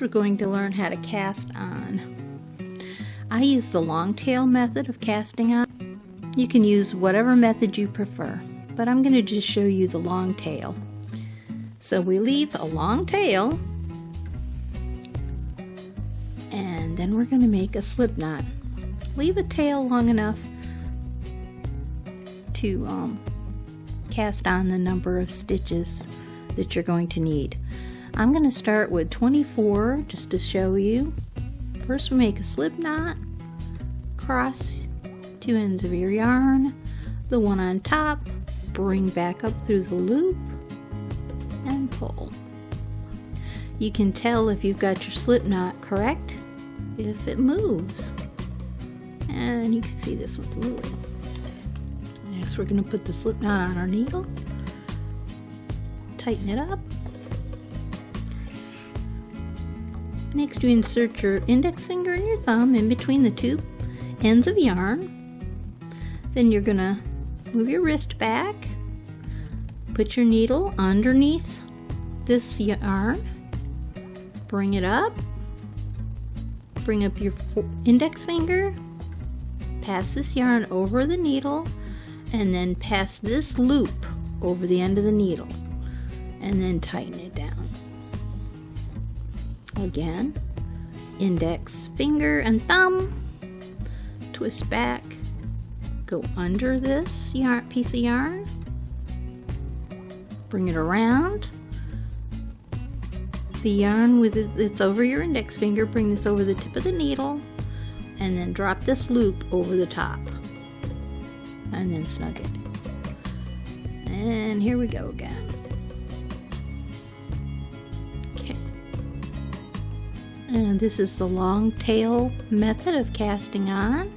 First, we're going to learn how to cast on. I use the long tail method of casting on. You can use whatever method you prefer, but I'm going to just show you the long tail. So we leave a long tail, and then we're going to make a slip knot. Leave a tail long enough to cast on the number of stitches that you're going to need. I'm going to start with 24 just to show you. First we make a slip knot, cross two ends of your yarn, the one on top, bring back up through the loop, and pull. You can tell if you've got your slip knot correct if it moves. And you can see this one's moving. Next we're going to put the slip knot on our needle, tighten it up. Next you insert your index finger and your thumb in between the two ends of yarn. Then you're going to move your wrist back, put your needle underneath this yarn, bring it up, bring up your index finger, pass this yarn over the needle, and then pass this loop over the end of the needle, and then tighten it down. Again, index finger and thumb, twist back, go under this piece of yarn, bring it around. The yarn it's over your index finger, bring this over the tip of the needle, and then drop this loop over the top, and then snug it. And here we go again. Okay. And this is the long tail method of casting on.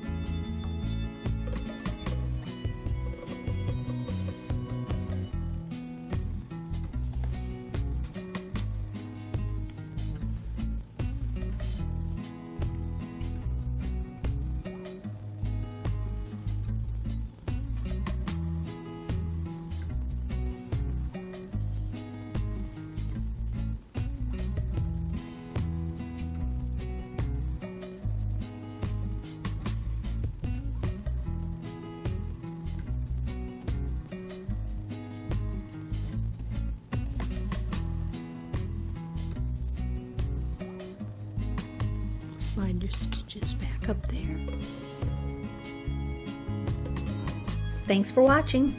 Slide your stitches back up there. Thanks for watching.